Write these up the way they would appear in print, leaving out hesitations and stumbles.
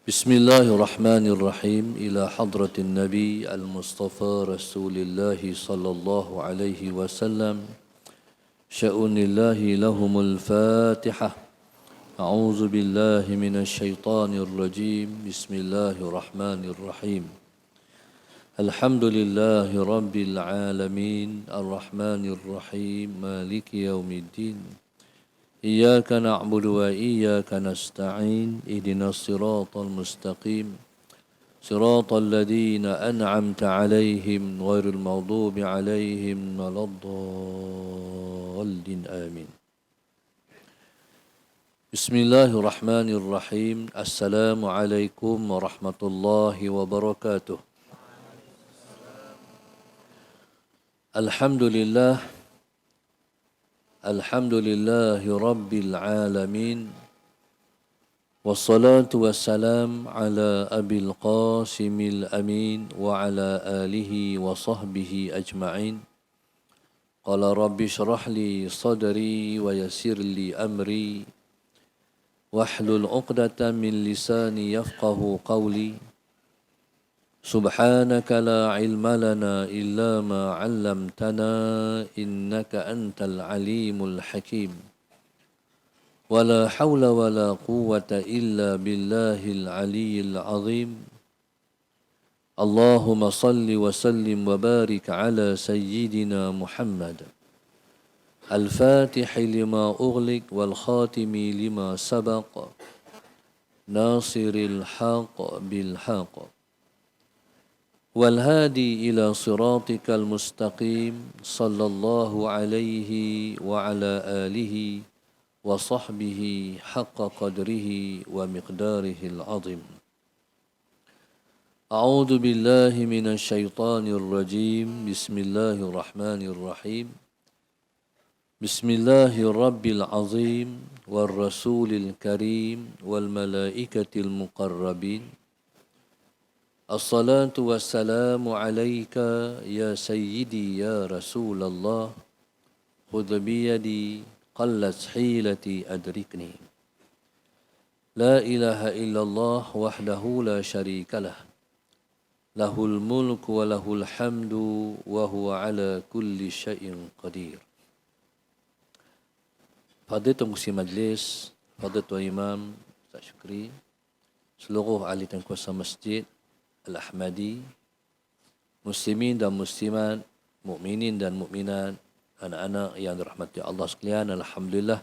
بسم الله الرحمن الرحيم إلى حضرة النبي المصطفى رسول الله صلى الله عليه وسلم شأن الله لهم الفاتحة أعوذ بالله من الشيطان الرجيم بسم الله الرحمن الرحيم الحمد لله رب العالمين الرحمن الرحيم مالك يوم الدين إياك نعبد وإياك نستعين اهدنا الصراط المستقيم صراط الذين أنعمت عليهم غير المغضوب عليهم ولا الضالين آمين بسم الله الرحمن الرحيم السلام عليكم ورحمة الله وبركاته الحمد لله الحمد لله رب العالمين والصلاة والسلام على أبي القاسم الأمين وعلى آله وصحبه أجمعين قال رب اشرح لي صدري ويسر لي أمري واحلل عقدة من لساني يفقه قولي سبحانك لا علم لنا إلا ما علمتنا إنك أنت العليم الحكيم ولا حول ولا قوة إلا بالله العلي العظيم اللهم صل وسلم وبارك على سيدنا محمد الفاتح لما أغلق والخاتم لما سبق ناصر الحق بالحق والهادي إلى صراطك المستقيم صلى الله عليه وعلى آله وصحبه حق قدره ومقداره العظيم أعوذ بالله من الشيطان الرجيم بسم الله الرحمن الرحيم بسم الله الرب العظيم والرسول الكريم والملائكة المقربين الصلاة والسلام عليك يا سيدي يا رسول الله خذ بيدي قلت حيلتي أدركني لا إله إلا الله وحده لا شريك له له الملك وله الحمد وهو على كل شيء قدير. Fadilatul Musi Majlis, Fadilatul Imam Ustaz Syukri, seluruh ahli dan kuasa masjid Al-Ahmadi, muslimin dan muslimat, mukminin dan mukminat, anak-anak yang dirahmati Allah sekalian, alhamdulillah.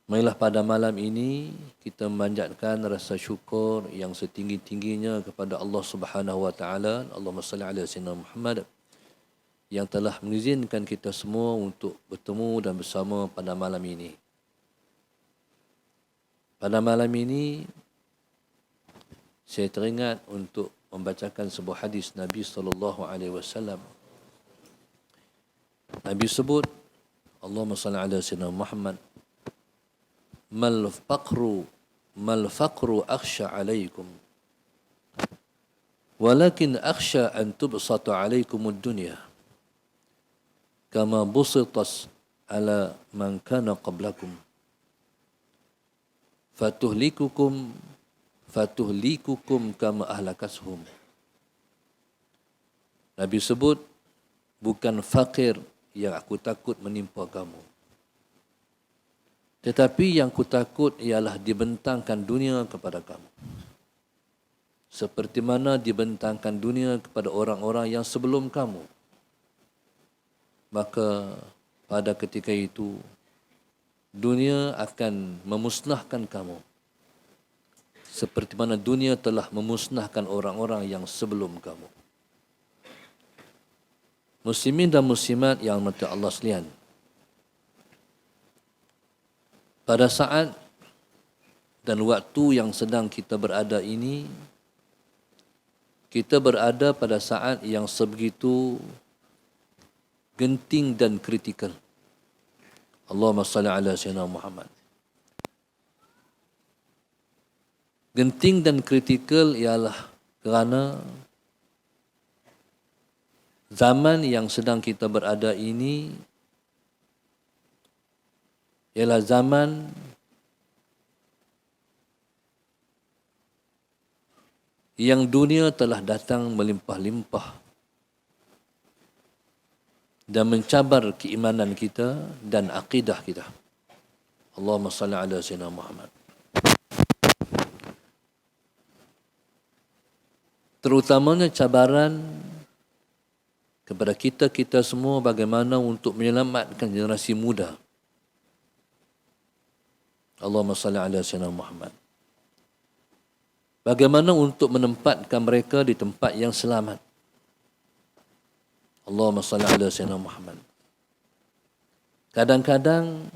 Marilah pada malam ini kita memanjatkan rasa syukur yang setinggi-tingginya kepada Allah Subhanahu wa taala. Allahumma salli ala sayyidina Muhammad yang telah mengizinkan kita semua untuk bertemu dan bersama pada malam ini. Pada malam ini saya teringat untuk membacakan sebuah hadis Nabi sallallahu alaihi wasallam. Nabi sebut, Allahumma salli ala sayyidina Muhammad, mal faqru akhsha alaikum walakin akhsha an tubsata alaikum ad-dunya kama busitas ala man kana qablakum fatuhlikukum kama ahlakashum. Nabi sebut, bukan fakir yang aku takut menimpa kamu, tetapi yang aku takut ialah dibentangkan dunia kepada kamu, seperti mana dibentangkan dunia kepada orang-orang yang sebelum kamu. Maka pada ketika itu dunia akan memusnahkan kamu seperti mana dunia telah memusnahkan orang-orang yang sebelum kamu. Muslimin dan muslimat yang dirahmati Allah sekalian, pada saat dan waktu yang sedang kita berada ini, kita berada pada saat yang sebegitu genting dan kritikal. Allahumma salli ala sayyidina Muhammad. Genting dan kritikal ialah kerana zaman yang sedang kita berada ini ialah zaman yang dunia telah datang melimpah-limpah dan mencabar keimanan kita dan akidah kita. Allahumma salli ala sayyidina Muhammad. Terutamanya cabaran kepada kita semua bagaimana untuk menyelamatkan generasi muda. Allahumma salli ala sayyidina Muhammad. Bagaimana untuk menempatkan mereka di tempat yang selamat. Allahumma salli ala sayyidina Muhammad. Kadang-kadang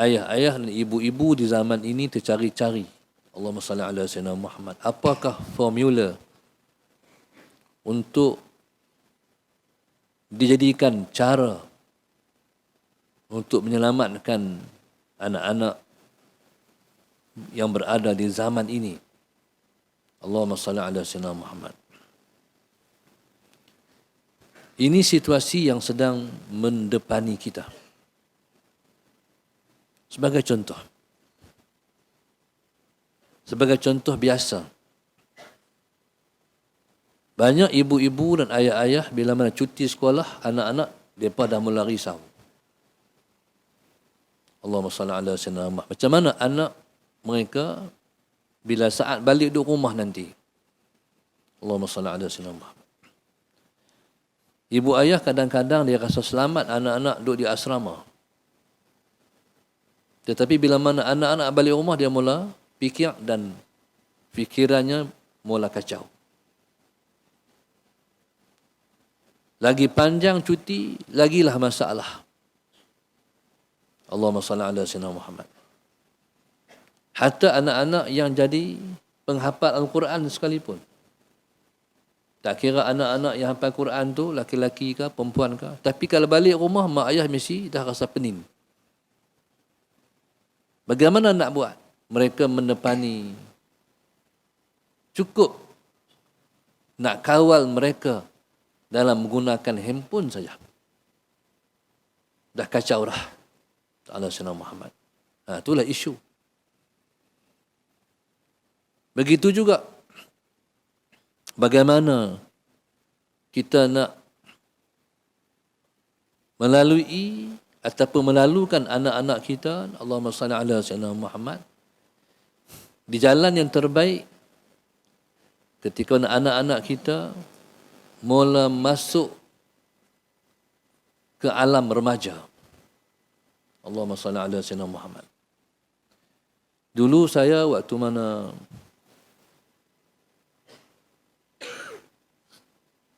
ayah-ayah dan ibu-ibu di zaman ini tercari-cari. Allahumma salli ala sayyidina Muhammad. Apakah formula untuk dijadikan cara untuk menyelamatkan anak-anak yang berada di zaman ini. Allahumma salli ala sayyidina Muhammad. Ini situasi yang sedang mendepani kita. Sebagai contoh biasa, banyak ibu-ibu dan ayah-ayah bila mana cuti sekolah, anak-anak mereka dah mula risau. Allahumma salli ala sayyidina Muhammad. Macam mana anak mereka bila saat balik duduk rumah nanti? Allahumma salli ala sayyidina Muhammad. Ibu ayah kadang-kadang dia rasa selamat anak-anak duduk di asrama. Tetapi bila mana anak-anak balik rumah, dia mula fikir dan fikirannya mula kacau. Lagi panjang cuti, lagilah masalah. Allahumma salli ala sayyidina Muhammad. Hatta anak-anak yang jadi penghafal Al-Quran sekalipun. Tak kira anak-anak yang hafal Quran tu laki-laki ke perempuan ke. Tapi kalau balik rumah, mak ayah mesti dah rasa pening. Bagaimana nak buat? Mereka menepani. Cukup nak kawal mereka dalam menggunakan handphone saja. Dah kacau dah. Allah Sayyidina Muhammad. Itulah isu. Begitu juga bagaimana kita nak melalui ataupun melalukan anak-anak kita, Allahumma salli ala sayyidina Muhammad, di jalan yang terbaik ketika anak-anak kita mula masuk ke alam remaja. Allahumma salli ala sayyidina Muhammad. Dulu saya waktu mana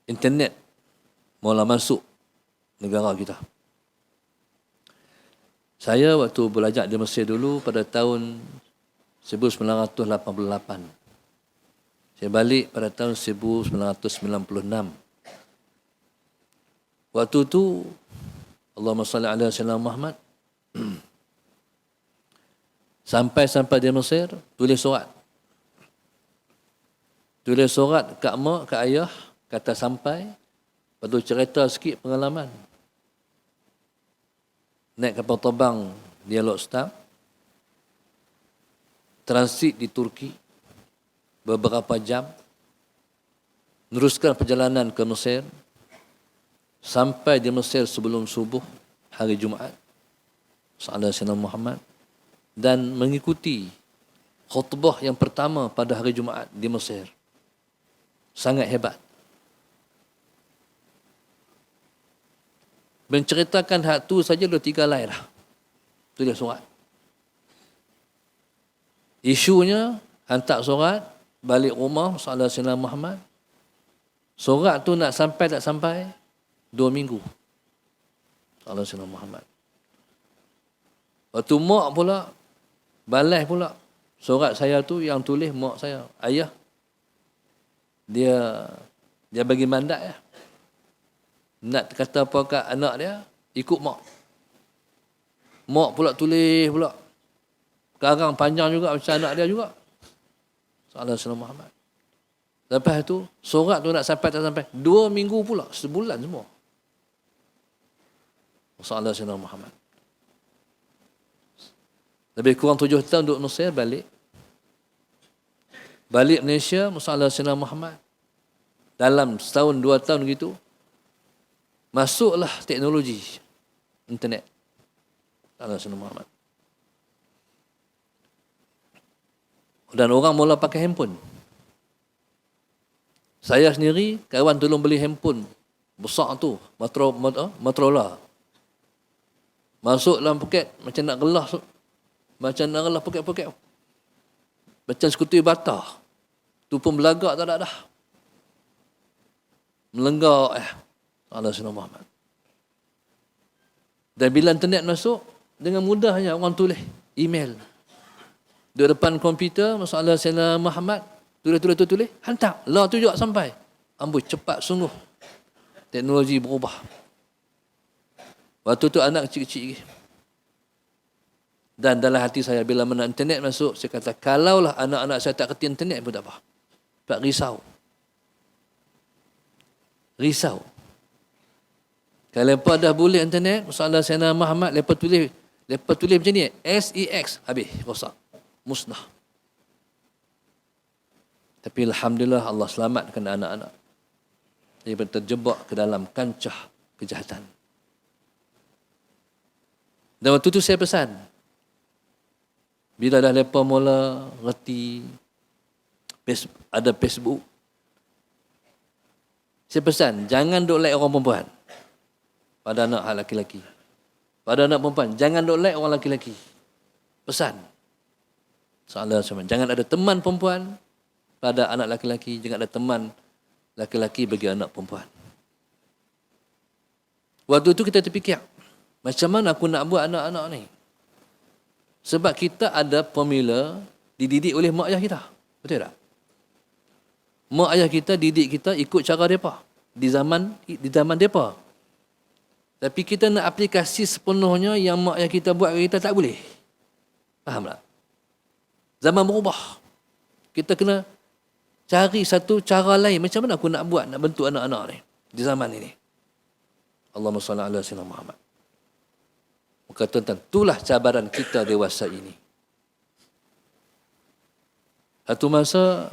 internet mula masuk negara kita. Saya waktu belajar di Mesir dulu pada tahun 1988. Saya balik pada tahun 1996. Waktu tu Allahumma salli ala sayyidina Muhammad. Sampai di Mesir, tulis surat. Tulis surat kat mak, kat ayah, kata sampai, lepas tu cerita sikit pengalaman. Naik kapal terbang Dialog Star, transit di Turki beberapa jam, meneruskan perjalanan ke Mesir, sampai di Mesir sebelum subuh hari Jumaat, Sallallahu Alaihi Muhammad, dan mengikuti khutbah yang pertama pada hari Jumaat di Mesir. Sangat hebat. Menceritakan hak tu saja dah 3 line dah. Tu dia surat. Isunya hantar surat, balik rumah Sallallahu Alaihi Muhammad. Surat tu nak sampai tak sampai 2 minggu. Sallallahu Alaihi Muhammad. Waktu mak pula balas pula surat saya tu yang tulis mak saya, ayah. Dia bagi mandat ya. Nak kata apa kat anak dia, ikut mak. Mak pula tulis pula. Karang panjang juga macam anak dia juga. Sallallahu Alaihi Muhammad. Lepas tu, surat tu nak sampai tak sampai. 2 minggu pula, sebulan semua. Sallallahu Alaihi Muhammad. Lebih kurang 7 tahun duduk Mesir, balik. Balik Malaysia, Masalah Sayyidina Muhammad. Dalam setahun, 2 tahun gitu, masuklah teknologi internet. Masalah Sayyidina Muhammad. Dan orang mula pakai handphone. Saya sendiri, kawan tolong beli handphone besar tu, Motorola. Masuk dalam poket, macam nak gelah poket-poket. Macam sekutui bata. Tu pun belagak tak ada dah. Melenggak Allah Sayyidina Muhammad. Dan bila internet masuk, dengan mudahnya orang tulis email. Di depan komputer, Masalah Sayyidina Muhammad, tulis, hantar. Lah tu juga sampai. Amboi, cepat sungguh. Teknologi berubah. Waktu tu anak kecil-kecil lagi. Dan dalam hati saya, bila mana internet masuk, saya kata, kalaulah anak-anak saya tak kerti internet pun tak apa. Tak risau. Kalau lepas dah boleh internet, Masalah Sayyidina Muhammad, lepas tulis macam ni, SEX, habis, rosak. Musnah. Tapi Alhamdulillah Allah selamatkan anak-anak daripada terjebak ke dalam kancah kejahatan. Dan waktu tu saya pesan, bila dah mereka mula reti ada Facebook, saya pesan, jangan duk like orang perempuan pada anak lelaki-lelaki. Pada anak perempuan, jangan duk like orang lelaki-lelaki. Pesan. Jangan ada teman perempuan pada anak lelaki-lelaki, jangan ada teman lelaki-lelaki bagi anak perempuan. Waktu itu kita terfikir, macam mana aku nak buat anak-anak ni? Sebab kita ada formula dididik oleh mak ayah kita. Betul tak? Mak ayah kita didik kita ikut cara mereka. Di zaman mereka. Tapi kita nak aplikasi sepenuhnya yang mak ayah kita buat, kita tak boleh. Faham tak? Zaman berubah. Kita kena cari satu cara lain. Macam mana aku nak buat, nak bentuk anak-anak ni di zaman ini. Allahumma salli ala sayyidina Muhammad. Maka tuan-tuan, itulah cabaran kita dewasa ini. Satu masa,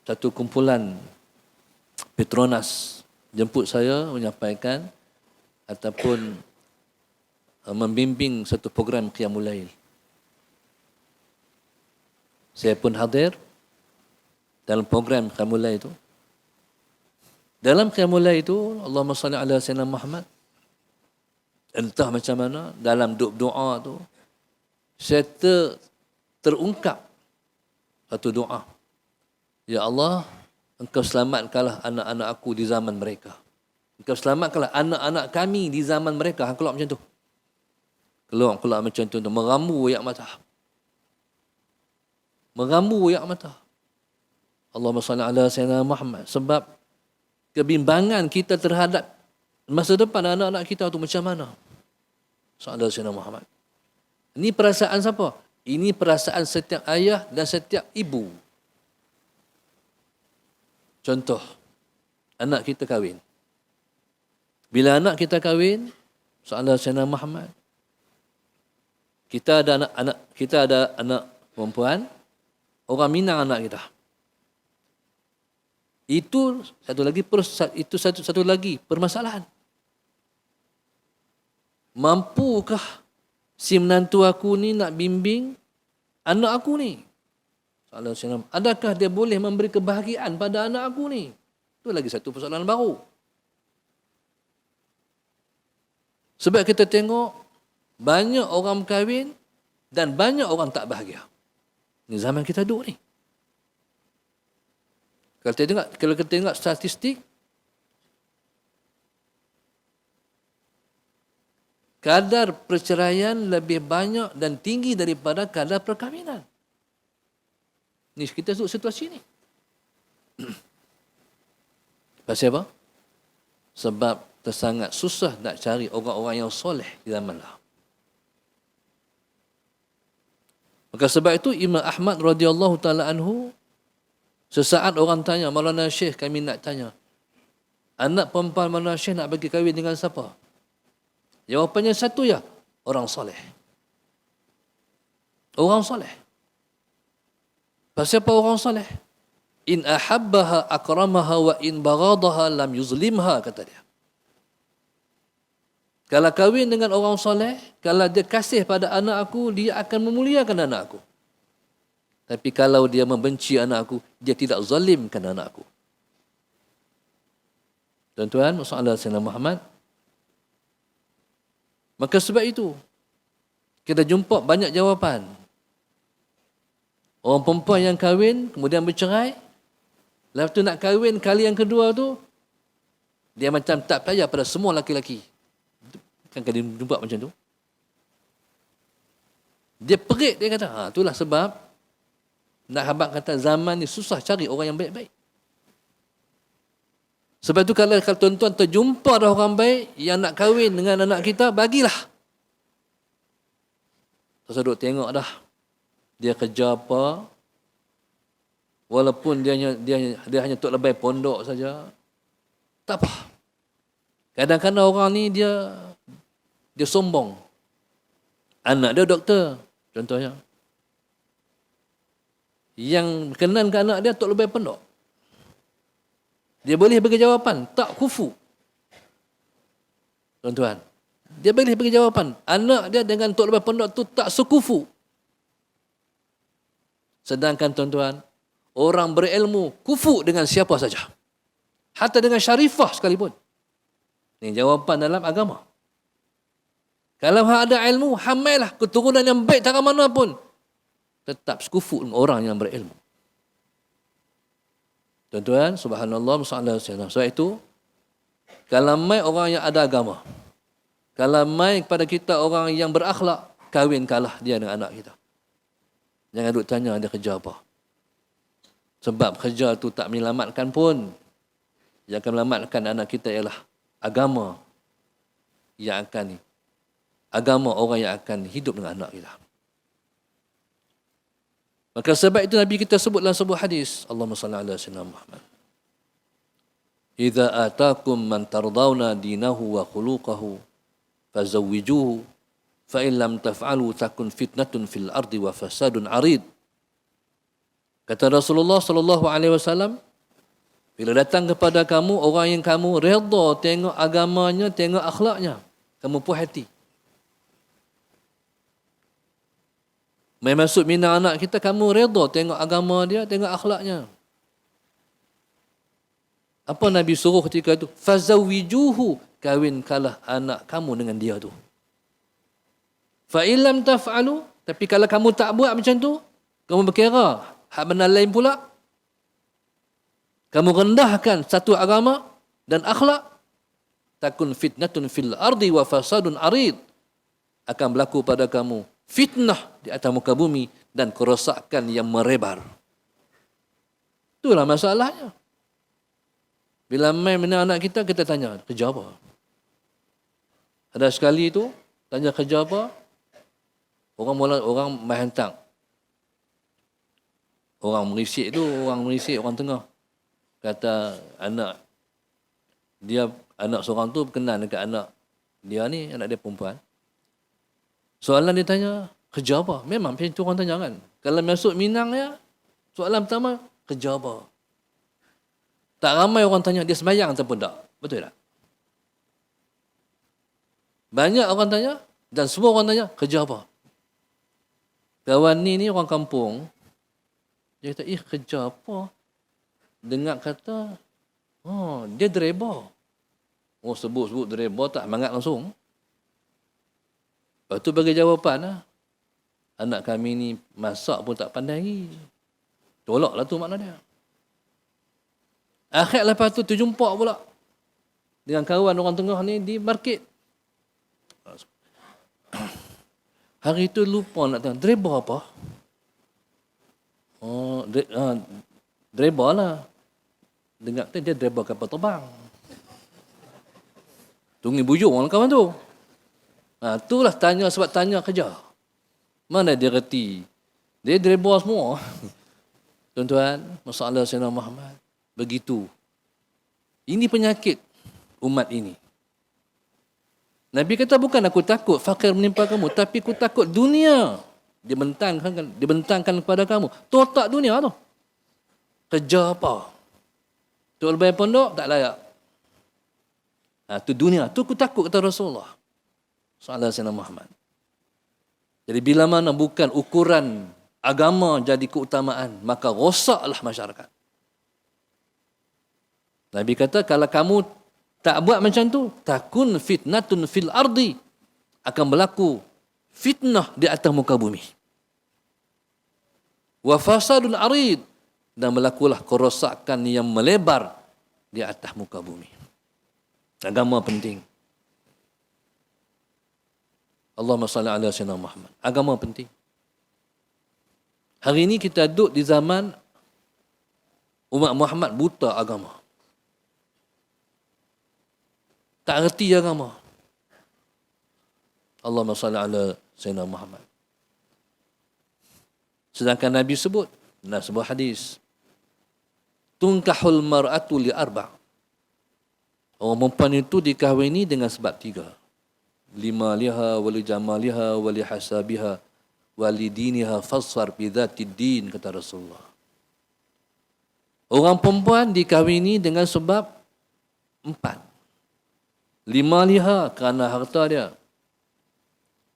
satu kumpulan Petronas jemput saya menyampaikan ataupun membimbing satu program Qiyamul Lail. Saya pun hadir dalam program Qiyamul Lail itu. Dalam Qiyamul Lail itu, Allahumma salli ala sayyidina Muhammad. Entah macam mana, dalam doa tu, saya terungkap satu doa. Ya Allah, Engkau selamatkanlah anak-anak aku di zaman mereka. Engkau selamatkanlah anak-anak kami di zaman mereka. Keluar macam tu. Keluar macam tu. Meramu air mata. Allahumma salli ala sayyidina Muhammad. Sebab kebimbangan kita terhadap masa depan anak-anak kita tu macam mana? Sallallahu alaihi Muhammad. Ini perasaan siapa? Ini perasaan setiap ayah dan setiap ibu. Contoh, anak kita kahwin. Bila anak kita kahwin, Sallallahu alaihi Muhammad, kita ada anak perempuan, orang Minang anak kita. Itu satu lagi permasalahan. Mampukah si menantu aku ni nak bimbing anak aku ni? Adakah dia boleh memberi kebahagiaan pada anak aku ni? Itu lagi satu persoalan baru. Sebab kita tengok banyak orang berkahwin dan banyak orang tak bahagia. Ini zaman kita duduk ni. Kalau kita tengok statistik, kadar perceraian lebih banyak dan tinggi daripada kadar perkahwinan. Ni kita duduk situasi ni. Pasal apa? Sebab tersangat susah nak cari orang-orang yang soleh di zaman lah. Maka sebab itu Imam Ahmad radhiyallahu taala anhu, sesaat orang tanya, Maulana Syekh, kami nak tanya, anak perempuan Maulana Syekh nak bagi kahwin dengan siapa? Jawapannya satu ya, orang soleh. Orang soleh. Pasal apa orang soleh? In ahabbaha akramaha wa in baghadaha lam yuzlimha, kata dia. Kalau kahwin dengan orang soleh, kalau dia kasih pada anak aku, dia akan memuliakan anak aku. Tapi kalau dia membenci anak aku, dia tidak zalimkan anak aku. Tuan-tuan, masalah Sayyidina Muhammad. Maka sebab itu, kita jumpa banyak jawapan. Orang perempuan yang kahwin, kemudian bercerai, lepas tu nak kahwin kali yang kedua tu, dia macam tak percaya pada semua laki-laki. Kan dia jumpa macam tu. Dia perit, dia kata, itulah sebab nak habaq kata zaman ni susah cari orang yang baik-baik. Sebab tu kalau tuan-tuan terjumpa dah orang baik yang nak kahwin dengan anak kita, bagilah. Terus duduk tengok dah. Dia kerja apa. Walaupun dia hanya tok lebay pondok saja. Tak apa. Kadang-kadang orang ni dia sombong. Anak dia doktor, contohnya. Yang berkenan ke anak dia tok lebay pondok. Dia boleh bagi jawapan, tak kufu. Tuan-tuan, dia boleh bagi jawapan, anak dia dengan tok lebay pondok tu tak sekufu. Sedangkan tuan-tuan, orang berilmu kufu dengan siapa saja. Hatta dengan syarifah sekalipun. Ini jawapan dalam agama. Kalau ada ilmu, hamailah keturunan yang baik tak mana pun. Tetap sekufu dengan orang yang berilmu. Tuan-tuan, subhanallah, masalah saya. Sebab itu, kalau mai orang yang ada agama, kalau mai kepada kita orang yang berakhlak, kahwinkanlah dia dengan anak kita. Jangan duk tanya dia kerja apa. Sebab kerja tu tak menyelamatkan pun. Yang akan menyelamatkan anak kita ialah agama yang akan orang yang akan hidup dengan anak kita. Maka sebab itu Nabi kita sebut dalam sebuah hadis, Allahumma salli ala sayyidina Muhammad. Idza atakum man tardawna dinahu wa khuluquhu fazawwijuhu fa in lam taf'alu takun fitnatun fil ardi wa fasadun arid. Kata Rasulullah sallallahu alaihi wasallam, bila datang kepada kamu orang yang kamu redha tengok agamanya, tengok akhlaknya, kamu puas hati. Maksud minang anak kita, kamu redha tengok agama dia, tengok akhlaknya. Apa Nabi suruh ketika itu? Fazawwijuhu, kahwinkanlah anak kamu dengan dia tu. Fa illam taf'alu, tapi kalau kamu tak buat macam tu, kamu berkira hak benar lain pula. Kamu rendahkan satu agama dan akhlak, takun fitnatun fil ardi wa fasadun arid. Akan berlaku pada kamu fitnah di atas muka bumi dan kerosakan yang merebar. Itulah masalahnya. Bila main dengan anak kita, kita tanya, kerja apa? Ada sekali tu, tanya kerja apa? Orang main hantang. Orang merisik, orang tengah. Kata anak seorang tu berkenan dekat anak dia ni, anak dia perempuan. Soalan dia tanya, kerja apa? Memang macam tu orang tanya kan. Kalau masuk Minang ya, soalan pertama, kerja apa? Tak ramai orang tanya dia sembahyang ataupun tak. Betul tak? Banyak orang tanya, dan semua orang tanya, kerja apa? Kawan ni orang kampung, dia kata, kerja apa? Dengar kata, dia driver. Sebut driver, tak mangat langsung. Lepas tu bagi jawapan lah. Anak kami ni masak pun tak pandai lagi. Tolaklah tu makna dia. Akhir lepas tu terjumpa pula dengan kawan orang tengah ni di market. Hari tu lupa nak tanya, driver apa? Driver lah. Dengar dia driver kapal terbang. Tungi bujung orang kawan tu. Itulah tanya sebab tanya kerja. Mana dia reti? Dia driver semua. Tuan-tuan, masalah Sayyidina Muhammad. Begitu. Ini penyakit umat ini. Nabi kata, bukan aku takut fakir menimpa kamu, tapi aku takut dunia dibentangkan kepada kamu. Totak dunia tu. kerja apa. Tok lebai pondok tak layak. Tu dunia. Tu aku takut kata Rasulullah sallallahu alaihi Muhammad. Jadi bila mana bukan ukuran agama jadi keutamaan, maka rosaklah masyarakat. Nabi kata kalau kamu tak buat macam tu, takun fitnatun fil ardi, akan berlaku fitnah di atas muka bumi. Wa fasadun arid, dan berlakulah kerosakan yang melebar di atas muka bumi. Agama penting. Allahumma salli ala sayyidina Muhammad. Agama penting. Hari ini kita duduk di zaman umat Muhammad buta agama. Tak erti agama. Allahumma salli ala sayyidina Muhammad. Sedangkan Nabi sebut dalam sebuah hadis, tunkahul mar'atu li arba'. Orang perempuan itu dikahwini dengan sebab 3. Lima liha, wali jamaliha, wali hasabiha, wali diniha, fasfar bidhatid din, kata Rasulullah. Orang perempuan dikahwini dengan sebab 4. Lima liha, kerana harta dia.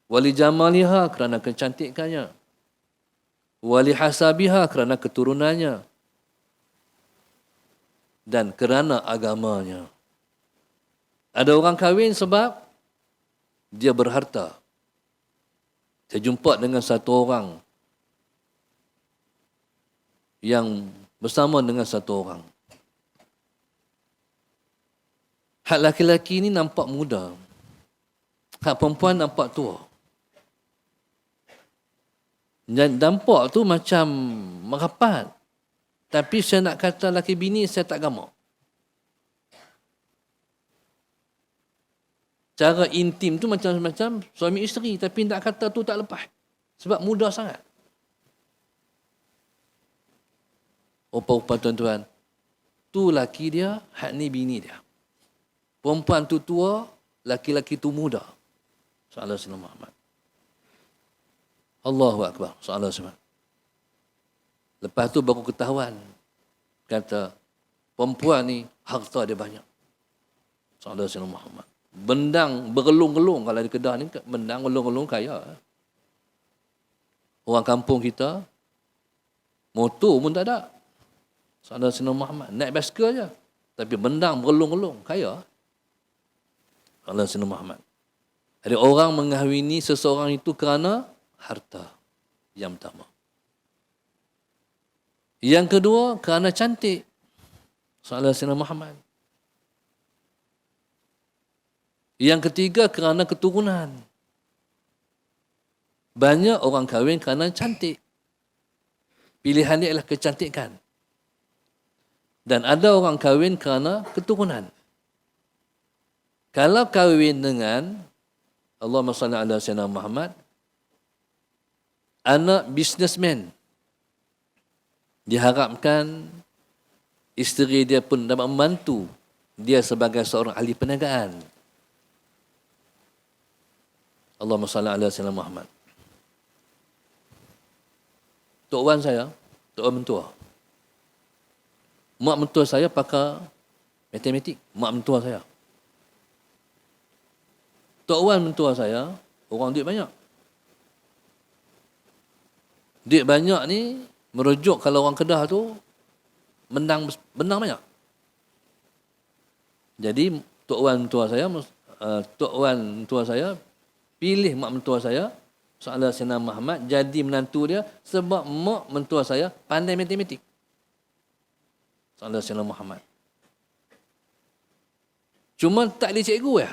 Wali jamaliha, kerana kecantikannya. Wali hasabiha, kerana keturunannya. Dan kerana agamanya. Ada orang kahwin sebab dia berharta. Saya jumpa dengan satu orang yang bersama dengan satu orang. Hak laki-laki ni nampak muda. Hak perempuan nampak tua. Dan nampak tu macam merapat. Tapi saya nak kata laki bini, saya tak gamak. Cara intim tu macam-macam suami isteri, tapi nak kata tu tak lepas. Sebab muda sangat. Rupa-rupa tuan-tuan, tu laki dia, hak ni bini dia. Perempuan tu tua, laki-laki tu muda. Sallallahu alaihi Muhammad. Allahu Akbar. Sallallahu alaihi Wasallam. Lepas tu baru ketahuan. Kata, perempuan ni harta dia banyak. Sallallahu alaihi Muhammad. Bendang bergelung-gelung. Kalau di Kedah ni, bendang bergelung-gelung kaya. Orang kampung kita, motor pun tak ada. Sallallahu alaihi Muhammad. Naik basikal je. Tapi bendang bergelung-gelung kaya. Sallallahu alaihi Muhammad. Jadi orang mengahwini seseorang itu kerana harta. Yang pertama. Yang kedua, kerana cantik. Sallallahu alaihi Muhammad. Yang ketiga, kerana keturunan. Banyak orang kahwin kerana cantik. Pilihan dia adalah kecantikan. Dan ada orang kahwin kerana keturunan. Kalau kahwin dengan Allahumma salli ala sayyidina Muhammad, anak businessman, diharapkan isteri dia pun dapat membantu dia sebagai seorang ahli perniagaan. Allahumma salli ala sayyidina Muhammad. Tok Wan saya, Tok Wan mentua. Mak mentua saya pakar matematik. Mak mentua saya. Tok Wan mentua saya, orang duit banyak. Duit banyak ni merujuk kalau orang Kedah tu benang banyak. Jadi Tok Wan mentua saya pilih mak mentua saya Sallallahu alaihi Muhammad jadi menantu dia sebab mak mentua saya pandai matematik. Sallallahu alaihi Muhammad. Cuma tak boleh cikgu ya.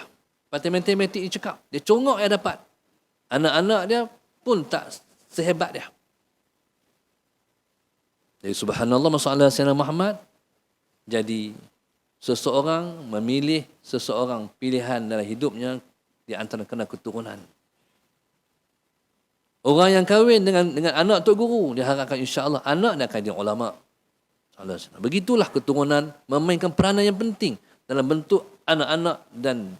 Pandai matematik dia cakap. Dia congok yang dapat. Anak-anak dia pun tak sehebat dia. Jadi subhanallah Sallallahu alaihi Muhammad jadi seseorang memilih seseorang pilihan dalam hidupnya di antara kena keturunan. Orang yang kahwin dengan anak tok guru, dia harapkan insya-Allah anak dia akan jadi ulama. Begitulah keturunan memainkan peranan yang penting dalam bentuk anak-anak dan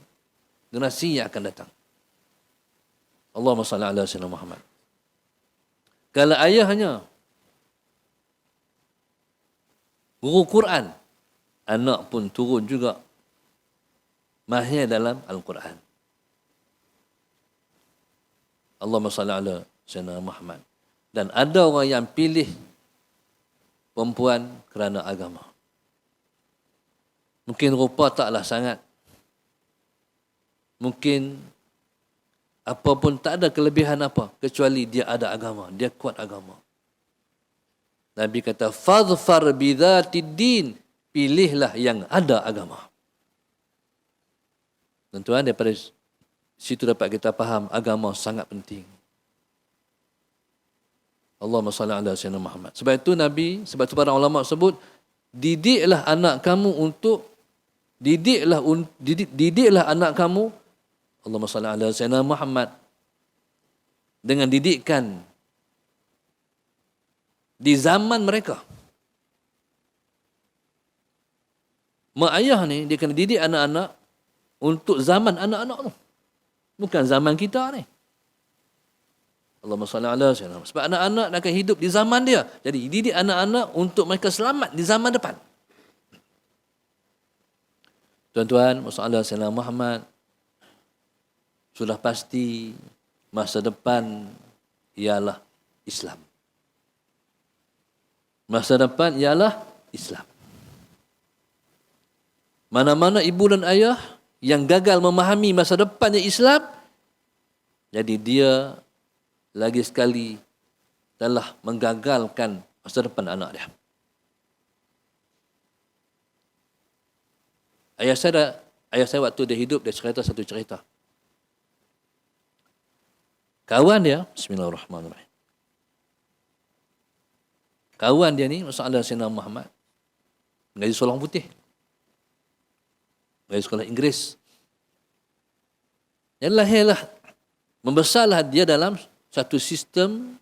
generasi yang akan datang. Allahumma salli ala sayyidina Muhammad. Kalau ayahnya Guru Quran, anak pun turun juga mahir dalam Al-Quran. Allahumma salli ala Sayyidina Muhammad. Dan ada orang yang pilih perempuan kerana agama. Mungkin rupa taklah sangat. Mungkin apa pun tak ada kelebihan apa kecuali dia ada agama, dia kuat agama. Nabi kata fadhfar bidzatid din, pilihlah yang ada agama. Tuan-tuan, daripada situ dapat kita faham agama sangat penting. Allahumma salli ala Sayyidina Muhammad. Sebab itu Nabi, sebab itu para ulama sebut, didiklah anak kamu untuk didiklah anak kamu, Allahumma salli ala Sayyidina Muhammad, dengan didikan di zaman mereka. Mak ayah ni dia kena didik anak-anak untuk zaman anak-anak tu. Bukan zaman kita ni. Allahumma salli ala Sayyidina Muhammad. Sebab anak-anak akan hidup di zaman dia. Jadi didik anak-anak untuk mereka selamat di zaman depan. Tuan-tuan, masalah Sayyidina Muhammad, sudah pasti masa depan ialah Islam. Masa depan ialah Islam. Mana-mana ibu dan ayah yang gagal memahami masa depannya Islam, jadi dia lagi sekali telah menggagalkan masa depan anak dia. Ayah saya waktu dia hidup, dia cerita satu cerita. Kawan dia, bismillahirrahmanirrahim. Kawan dia ni, masalah Sayyidina Muhammad, mengaji sekolah putih. Mengaji sekolah Inggeris. Dan lahirlah, membesarlah dia dalam satu sistem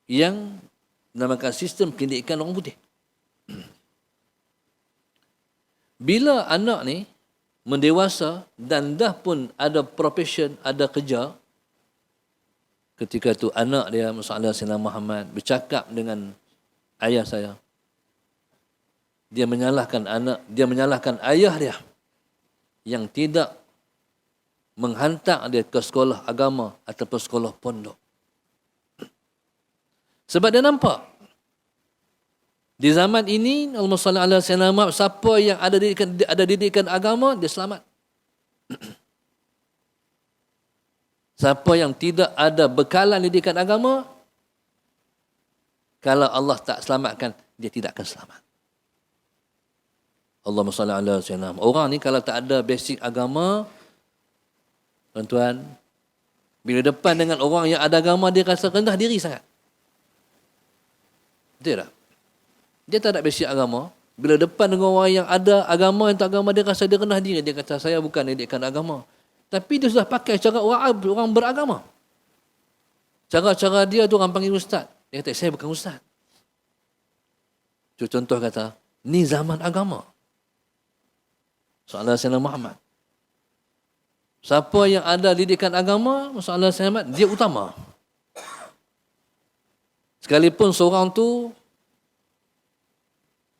yang dinamakan sistem pendidikan orang putih. Bila anak ni mendewasa dan dah pun ada profession, ada kerja, ketika tu anak dia, masalah Sayyidina Muhammad, bercakap dengan ayah saya. Dia menyalahkan ayah dia yang tidak menghantar dia ke sekolah agama ataupun sekolah pondok. Sebab dia nampak di zaman ini, Allahumma salli ala Sayyidina Muhammad, siapa yang ada didikan agama, dia selamat. Siapa yang tidak ada bekalan didikan agama, kalau Allah tak selamatkan, dia tidak akan selamat. Allahumma salli ala Sayyidina Muhammad. Orang ni kalau tak ada basic agama, tuan-tuan, bila depan dengan orang yang ada agama, dia rasa rendah diri sangat. Betul tak? Dia tak ada basic agama. Bila depan dengan orang yang ada agama, yang tak agama, dia rasa dia rendah diri. Dia kata, saya bukan didikan agama. Tapi dia sudah pakai cara orang beragama. Cara-cara dia tu orang panggil ustaz. Dia kata, saya bukan ustaz. Contoh kata, ni zaman agama. Soalan Sayyidina Muhammad. Siapa yang ada didikan agama, soalan Sayyidina Muhammad, dia utama. Sekalipun seorang tu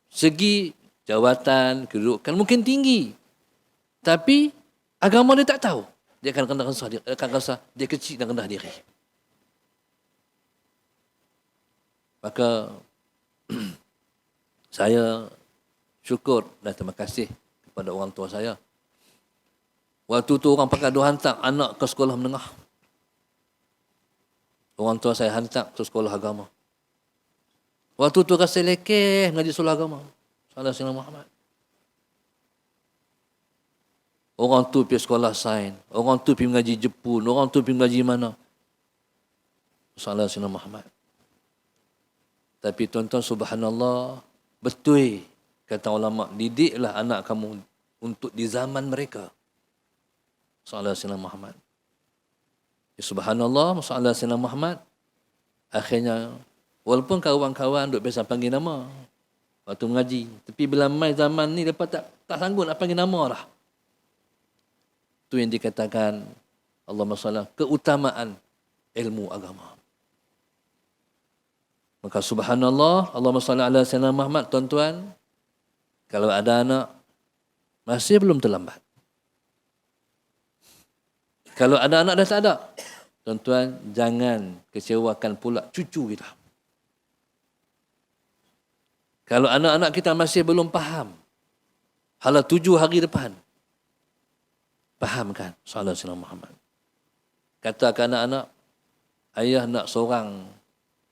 segi jawatan, kedudukan mungkin tinggi, tapi agama dia tak tahu. Dia akan rasa dia kecil dan rendah diri. Maka saya syukur dan terima kasih kepada orang tua saya. Waktu tu orang pakai dua hantar anak ke sekolah menengah. Orang tua saya hantar ke sekolah agama. Waktu tu rasa lekeh mengaji sekolah agama. Salah Sayyidina Muhammad. Orang tu pergi sekolah sains, orang tu pergi mengaji Jepun, orang tu pergi mengaji mana. Salah Sayyidina Muhammad. Tapi tuan-tuan, subhanallah, betul kata ulama, didiklah anak kamu untuk di zaman mereka. Salah Sayyidina Muhammad. Ya, subhanallah, salah Sayyidina Muhammad. Akhirnya, walaupun kawan-kawan duk biasa panggil nama waktu mengaji, tapi bila mai zaman ni lepas tak sanggup nak panggil nama lah. Itu yang dikatakan Allahumma salli keutamaan ilmu agama. Maka subhanallah, Allahumma salli ala sayyidina Muhammad, tuan-tuan, kalau ada anak, masih belum terlambat. Kalau ada anak dah tak ada, tuan-tuan, jangan kecewakan pula cucu kita. Kalau anak-anak kita masih belum faham, hala 7 hari depan, fahamkan salat Sayyidina Muhammad. Katakan anak-anak, ayah nak seorang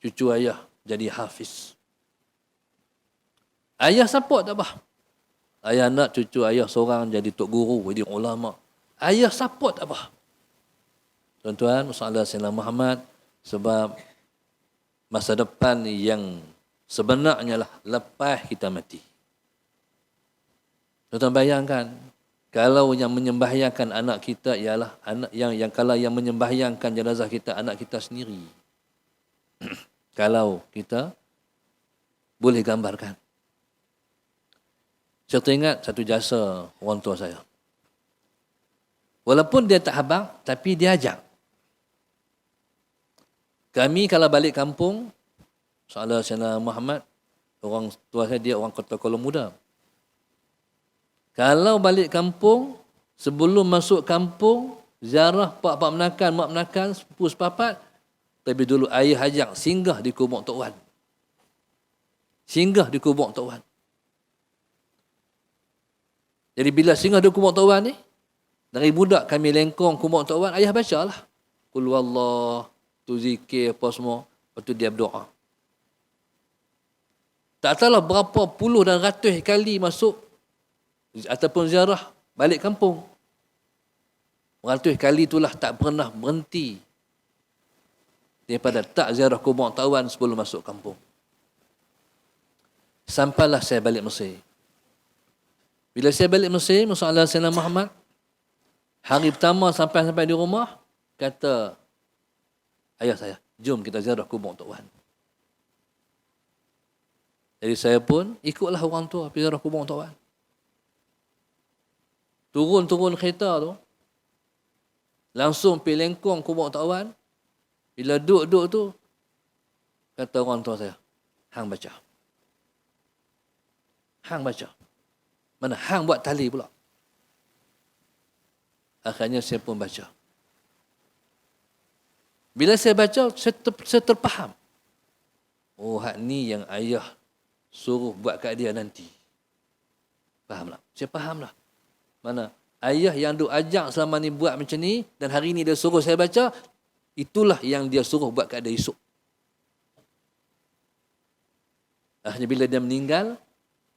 cucu ayah jadi hafiz. Ayah support tak apa. Ayah nak cucu ayah seorang jadi tok guru, jadi ulama. Ayah support tak apa. Tuan-tuan, salat Sayyidina Muhammad, sebab masa depan yang sebenarnya lah lepas kita mati. Tuan-tuan bayangkan, kalau yang menyembahyangkan anak kita ialah anak yang kalau yang menyembahyangkan jenazah kita anak kita sendiri. Kalau kita boleh gambarkan. Saya teringat satu jasa orang tua saya. Walaupun dia tak habang, tapi dia ajak. Kami kalau balik kampung, soalan Sayyidina Muhammad, orang tua saya dia orang Kota Kuala Muda. Kalau balik kampung, sebelum masuk kampung, ziarah pak menakan, mak menakan, sepupu sepapat, tapi dulu ayah ajak singgah di kubur Tok Wan. Singgah di kubur Tok Wan. Jadi bila singgah di kubur Tok Wan ni, dari budak kami lengkong kubur Tok Wan, ayah bacalah. Qul wallah, tu zikir apa semua, lepas tu dia berdoa. Tak tahulah berapa puluh dan ratus kali masuk ataupun ziarah balik kampung. Ratus kali itulah tak pernah berhenti daripada tak ziarah kubur Tok Wan sebelum masuk kampung. Sampailah saya balik Mesir. Bila saya balik Mesir, masalah Sayyidina Muhammad, hari pertama sampai di rumah, kata ayah saya, jom kita ziarah kubur Tok Wan. Jadi saya pun ikutlah orang tua pergi ziarah kubur Tok Wan. Turun kereta tu, langsung pergi lengkong kubur Tok Wan. Bila duduk tu, kata orang tua saya, hang baca. Hang baca. Mana hang buat tali pula. Akhirnya saya pun baca. Bila saya baca, saya terfaham. Oh, hak ni yang ayah suruh buat kat dia nanti. Fahamlah. Saya fahamlah. Mana ayah yang duk ajak selama ni buat macam ni, dan hari ni dia suruh saya baca, itulah yang dia suruh buat kat dia esok. Akhirnya bila dia meninggal,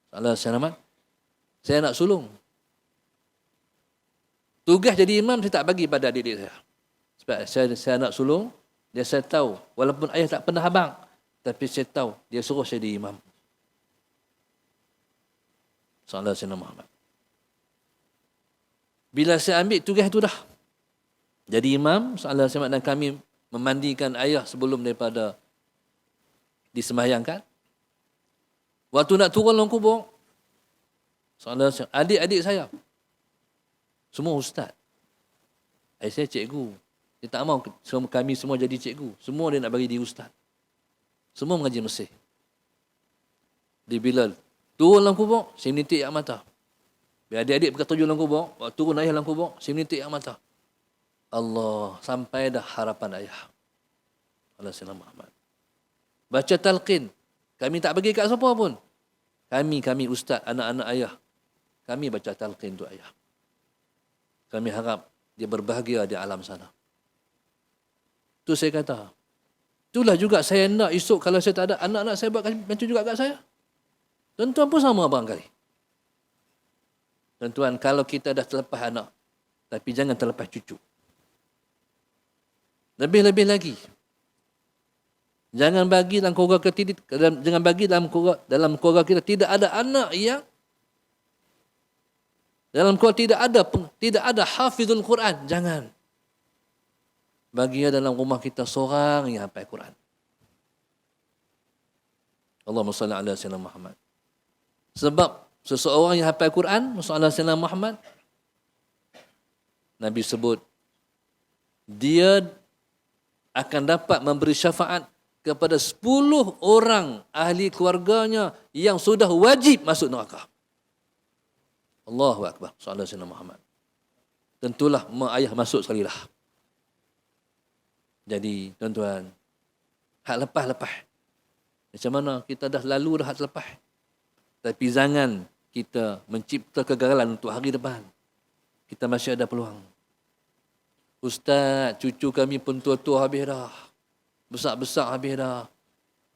Allah selamat, saya nak sulung. Tugas jadi imam saya tak bagi pada adik-adik saya. Sebab saya nak sulung, saya tahu, walaupun ayah tak pernah habang, tapi saya tahu, dia suruh saya jadi imam. Sallallahu alaihi Muhammad. Bila saya ambil tugas itu dah, jadi imam, sallallahu alaihi wasallam, dan kami memandikan ayah sebelum daripada disembahyangkan. Waktu nak turun dalam kubur, adik-adik saya semua ustaz. Saya cikgu. Dia tak mahu kami semua jadi cikgu. Semua dia nak bagi diri ustaz. Semua mengaji Mesir. Dia bila turun dalam kubur, saya menitik air mata. Bila adik-adik berkata dalam kubur, turun ayah dalam kubur, saya menitik air mata. Allah, sampai dah harapan ayah. Allah Sayyidina Muhammad. Baca talqin. Kami tak bagi kat siapa pun. Kami ustaz, anak-anak ayah. Kami baca talqin tu ayah. Kami harap dia berbahagia di alam sana. Tu saya kata. Itulah juga saya nak esok kalau saya tak ada, anak-anak saya buat macam juga kat saya. Tuan-tuan pun sama barangkali. Tuan-tuan, kalau kita dah terlepas anak, tapi jangan terlepas cucu. Lebih-lebih lagi. Jangan bagi dalam keluarga kita, jangan bagi dalam keluarga kita tidak ada anak yang dalam keluarga tidak ada hafizul Quran. Jangan. Bagi dalam rumah kita seorang yang hafal Quran. Allahumma salli ala sayyidina Muhammad. Sebab seseorang yang hafal Quran, sallallahu alaihi wasallam Muhammad, Nabi sebut dia akan dapat memberi syafaat kepada 10 orang ahli keluarganya yang sudah wajib masuk neraka. Allahu Akbar. Sallallahu alaihi Muhammad. Tentulah mak ayah masuk sekali lah. Jadi tuan-tuan, hak lepas-lepas. Macam mana kita dah lalu dah hak lepas. Tapi jangan kita mencipta kegagalan untuk hari depan. Kita masih ada peluang. Ustaz, cucu kami pun tua-tua habis dah. Besar-besar habis dah.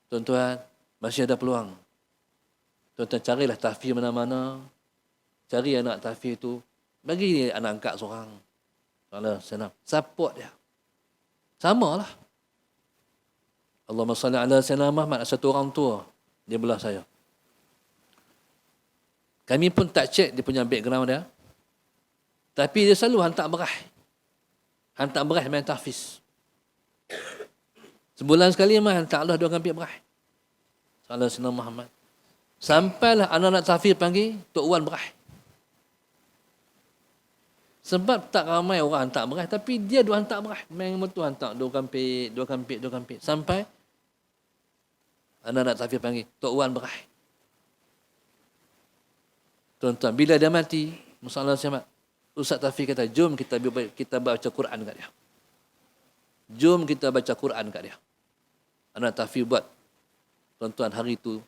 Tuan-tuan, masih ada peluang. Tuan-tuan carilah tahfiz mana-mana. Cari anak tahfiz tu. Bagi anak angkat seorang. Kalau senang. Support dia. Samalah. Allahumma salli ala Sayyidina Muhammad. Satu orang tua. Dia belah saya. Kami pun tak cek dia punya background dia. Tapi dia selalu hantar beras. Hantar beras main tahfiz. Sebulan sekali mah hantar Allah 2 kambing beras. Salah Sayyidina Muhammad. Sampailah anak-anak tahfiz panggil Tok Wan beras. Sebab tak ramai orang hantar beras, tapi dia duk hantar beras. Main betul hantar 2 kambing. Sampai anak-anak tahfiz panggil Tok Wan beras. Tuan-tuan, bila dia mati, masalah siapa? Ustaz Tafiq kata, jom kita baca Quran kat dia. Jom kita baca Quran kat dia. Anak Tafiq buat. Tuan-tuan, hari itu,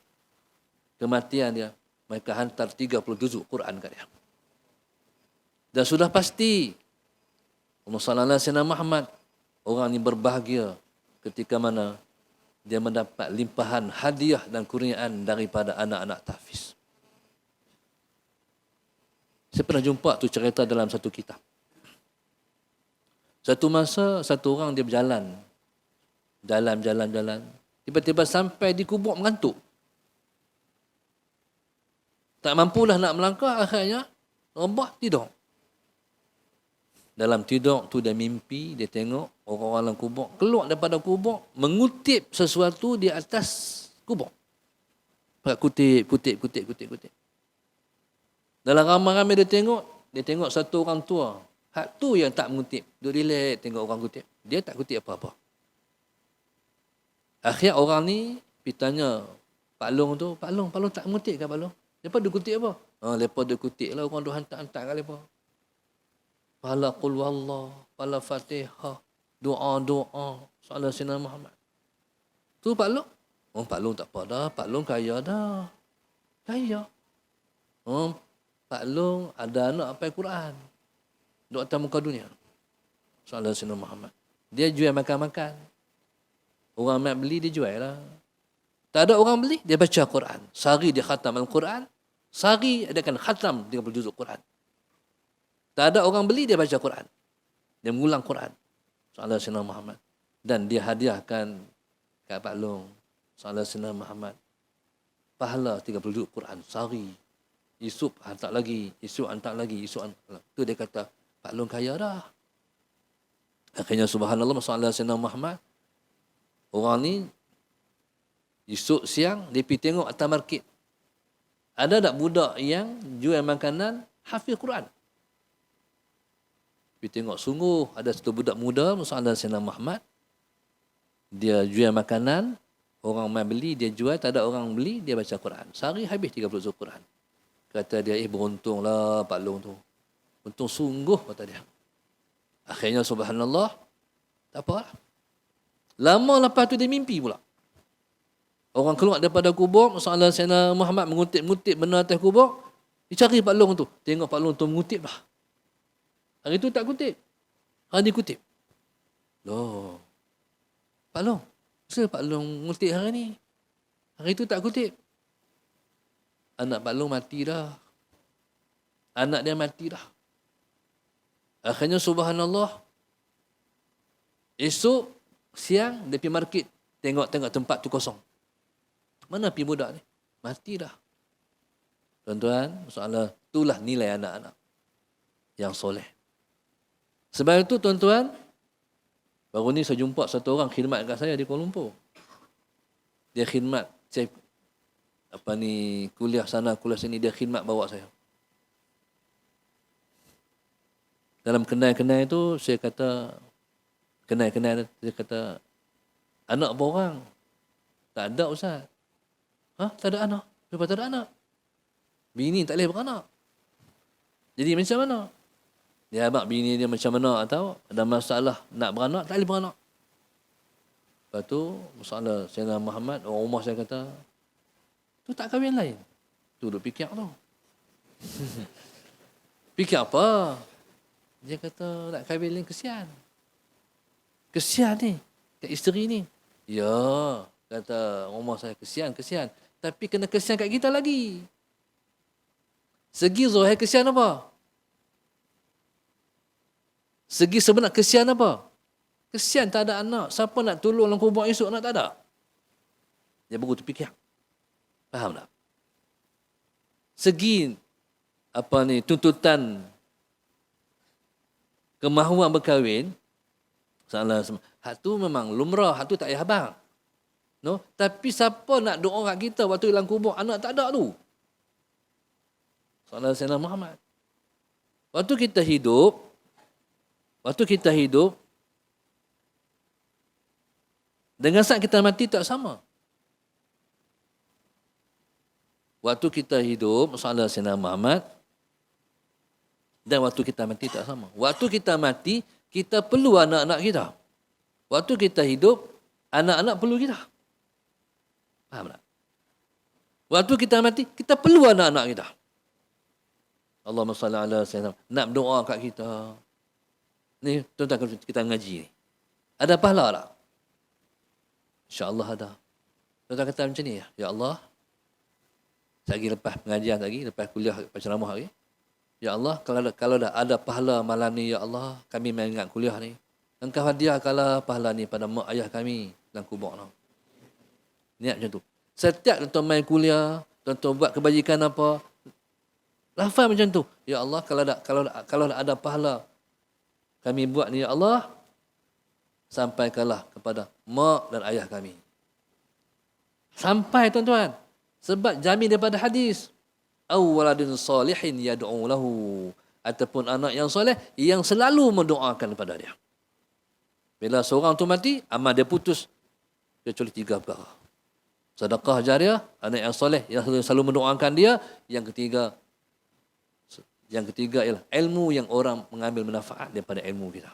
kematian dia, mereka hantar 30 juzuk Quran kat dia. Dan sudah pasti, Allahumma salli ala Muhammad, orang ini berbahagia ketika mana dia mendapat limpahan hadiah dan kurniaan daripada anak-anak tahfiz. Saya pernah jumpa tu cerita dalam satu kitab. Satu masa, satu orang dia berjalan. Jalan. Tiba-tiba sampai di kubur mengantuk. Tak mampulah nak melangkah, akhirnya rebah tidur. Dalam tidur tu dia mimpi, dia tengok orang-orang dalam kubur. Keluar daripada kubur, mengutip sesuatu di atas kubur. Kutip. Dalam ramai-ramai dia tengok satu orang tua. Hak tu yang tak mengutip. Duduk relax tengok orang kutip. Dia tak kutip apa-apa. Akhir orang ni pergi tanya Pak Long tu, Pak Long tak mengutip ke Pak Long? Lepas dia kutip apa? Lepas dia kutip lah orang tu hantar-hantar kat lepas. Pala qul wallah, pala Fatihah, doa-doa, salat Sayyidina Muhammad. Tu Pak Long. Pak Long tak apa dah, Pak Long kaya dah. Kaya. Pak Long ada anak hafal Quran. Duk atas muka dunia. Salat Sayyidina Muhammad. Dia jual makan-makan. Orang nak beli, dia jual lah. Tak ada orang beli, dia baca Quran. Sehari dia khatam Al-Quran. Sehari dia akan khatam 30 juzuk Quran. Tak ada orang beli, dia baca Quran. Dia mengulang Quran. Salat Sayyidina Muhammad. Dan dia hadiahkan kat Pak Long. Salat Sayyidina Muhammad. Pahala 30 juzuk Quran sehari. Esok hantar lagi. Tu dia kata, Pak Long kaya dah. Akhirnya subhanallah, salat Sayyidina Muhammad. Orang ni, esok siang, dia pergi tengok atas market. Ada tak budak yang jual makanan hafiz Quran? Pergi tengok, sungguh ada satu budak muda, salat Sayyidina Muhammad. Dia jual makanan, orang mai beli, dia jual, tak ada orang beli, dia baca Quran. Sehari habis 30 juz Quran. Kata dia, beruntunglah Pak Long tu. Untung sungguh, kata dia. Akhirnya subhanallah, tak apa lah. Lama lepas tu dia mimpi pula. Orang keluar daripada kubur, salat Sayyidina Muhammad mengutip benda atas kubur, dia cari Pak Long tu. Tengok Pak Long tu mengutip lah. Hari tu tak kutip. Hari ni kutip. Loh. Pak Long, kenapa Pak Long mengutip hari ni? Hari tu tak kutip. Anak Pak Long mati dah. Anak dia mati dah. Akhirnya subhanallah. Esok siang dia pergi market. Tengok tempat tu kosong. Mana pergi budak ni? Mati dah. Tuan-tuan, soalan itulah nilai anak-anak yang soleh. Sebab itu tuan-tuan, baru ni saya jumpa satu orang khidmat kat saya di Kuala Lumpur. Dia khidmat, saya kuliah sana, kuliah sini, dia khidmat bawa saya. Dalam kenal-kenal itu, saya kata, anak berapa orang? Tak ada Ustaz. Tak ada anak. Lepas tak ada anak. Bini tak boleh beranak. Jadi macam mana? Dia abang bini dia macam mana atau ada masalah nak beranak, tak boleh beranak. Lepas tu, masalah Sayyidina Muhammad, orang rumah saya kata, tu tak kahwin lain. Tu duk fikir tu. Fikir apa? Dia kata, nak kahwin lain kesian. Kesian ni, kat isteri ni. Ya, kata orang rumah saya, kesian. Tapi kena kesian kat kita lagi. Segi zahir kesian apa? Segi sebenar kesian apa? Kesian tak ada anak. Siapa nak tolong dalam kubur esok, anak tak ada. Dia baru terfikir. Faham tak? Segi tuntutan kemahuan berkahwin, hak tu memang lumrah, hak tu tak payah abang. No? Tapi siapa nak doa kat kita waktu dalam kubur, anak tak ada tu. Soalan Sayyidina Muhammad. Waktu kita hidup, dengan saat kita mati tak sama. Waktu kita hidup, masalah Sayyidina Muhammad, dan waktu kita mati tak sama. Waktu kita mati, kita perlu anak-anak kita. Waktu kita hidup, anak-anak perlu kita. Faham tak? Waktu kita mati, kita perlu anak-anak kita. Allahumma salli ala Sayyidina. Nak berdoa kat kita. Ni, tuan-tuan kita ngaji ni. Ada pahala tak? InsyaAllah ada. Tuan-tuan kata macam ni, ya Allah, lagi lepas pengajian lagi, lepas kuliah, lepas ceramah lagi. Ya Allah, kalau dah ada pahala malam ni, ya Allah, kami mengingat kuliah ni. Engkau hadiahkanlah pahala ni pada mak ayah kami dalam kubur ni. Niat macam tu. Setiap tuan-tuan main kuliah, tuan-tuan buat kebajikan apa, lafaz macam tu. Ya Allah, kalau dah ada pahala kami buat ni, ya Allah, sampaikanlah kepada mak dan ayah kami. Sampai tuan-tuan. Sebab jamin daripada hadis. Aw waladun salihin yad'u lahu. Ataupun anak yang soleh yang selalu mendoakan kepada dia. Bila seorang tu mati, amal dia putus. Kecuali 3 perkara. Sedekah jariah, anak yang soleh yang selalu mendoakan dia. Yang ketiga ialah ilmu yang orang mengambil manfaat daripada ilmu kita.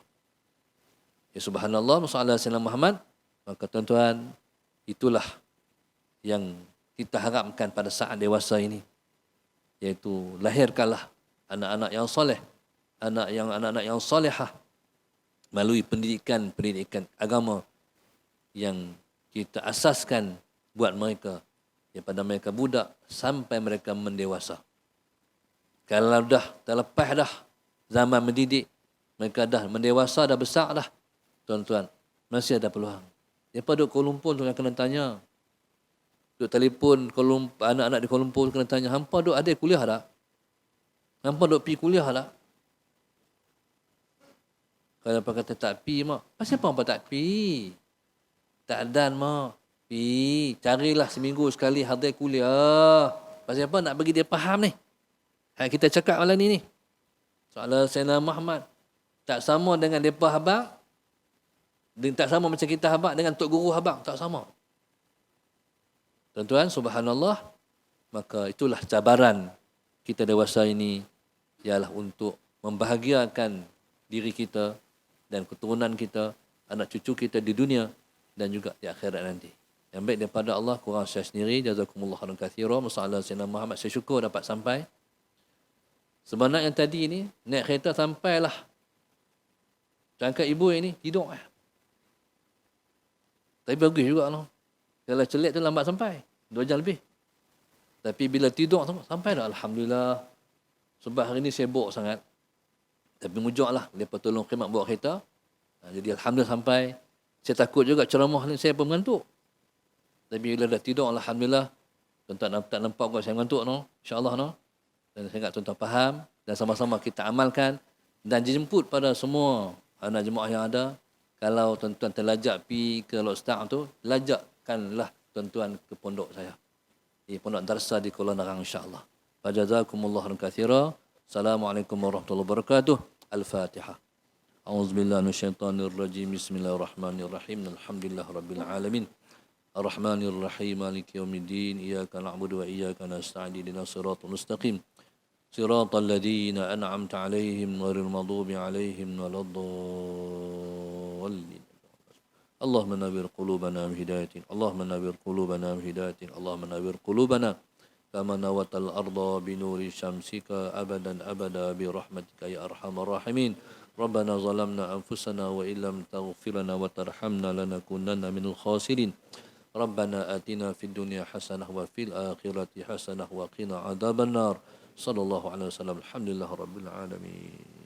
Ya subhanallah, masalah Sayyidina Muhammad. Maka tuan-tuan, itulah yang kita harapkan pada saat dewasa ini. Iaitu lahirkanlah anak-anak yang soleh, anak-anak yang solehah melalui pendidikan agama yang kita asaskan buat mereka daripada mereka budak sampai mereka mendewasa. Kalau dah terlepas dah zaman mendidik, mereka dah mendewasa, dah besar dah, tuan-tuan, masih ada peluang. Daripada duduk Kuala Lumpur tu yang kena tanya. Duduk telefon anak-anak di Kuala Lumpur kena tanya, hampa duduk ada kuliah tak? Hampa duduk pergi kuliah tak? Kalau hampa kata tak pergi, mak. Pasal apa hampa tak pergi? Tak ada, mak. Pergi. Carilah seminggu sekali hadir kuliah. Pasal apa nak bagi dia faham ni? Kita cakap malam ni. Soalan Sayyidina Muhammad. Tak sama dengan mereka habang. Tak sama macam kita habang dengan Tok Guru habang. Tak sama. Tuan-tuan, subhanallah. Maka itulah cabaran kita dewasa ini. Ialah untuk membahagiakan diri kita dan keturunan kita, anak cucu kita di dunia dan juga di akhirat nanti. Yang baik daripada Allah, kurang saya sendiri. Jazakumullah khairan katsira. Masalah Sayyidina Muhammad. Saya syukur dapat sampai. Sebenarnya tadi ni, naik kereta sampailah. Cangkat ibu ini, tidur. Tapi bagus juga lah. Kalau celik tu lambat sampai. 2 jam lebih. Tapi bila tidur tu, sampai dah. Alhamdulillah. Sebab hari ni sibuk sangat. Tapi mujur lah. Mereka tolong khidmat bawa kereta. Jadi Alhamdulillah sampai. Saya takut juga ceramah ni saya pun mengantuk. Tapi bila dah tidur, Alhamdulillah. Tuan-tuan tak nampak kot saya mengantuk. No? InsyaAllah. No? Dan saya ingat tuan-tuan faham. Dan sama-sama kita amalkan. Dan dijemput pada semua anak jemaah yang ada. Kalau tuan-tuan terlajak pergi ke Lodestar tu, lajakkanlah tuan-tuan ke pondok saya. Di Pondok Darsa di Kuala Nerang, insyaAllah. Fajazakumullah khairan katsira. Assalamualaikum warahmatullahi wabarakatuh. Al-Fatihah. A'udzubillahi minasyaitonirrajim. Bismillahirrahmanirrahim. Alhamdulillah rabbil alamin. Ar-Rahmanir Rahim Maliki Yawmiddin. Iyyaka na'budu wa iyyaka nasta'in. Ihdinas siratal mustaqim. Siratal ladzina an'amta 'alaihim ghairil maghdubi 'alaihim waladdallin. اللهم نبر قلوبنا بهدايتك اللهم نبر قلوبنا بهدايتك اللهم نبر قلوبنا كما نورت الأرض بنور شمسك أبدا أبدا برحمتك يا أرحم الراحمين ربنا ظلمنا أنفسنا وإن لم تغفر لنا وترحمنا لنكونن من الخاسرين ربنا آتنا في الدنيا حسنة وفي الآخرة حسنة وقنا عذاب النار صلى الله عليه وسلم الحمد لله رب العالمين.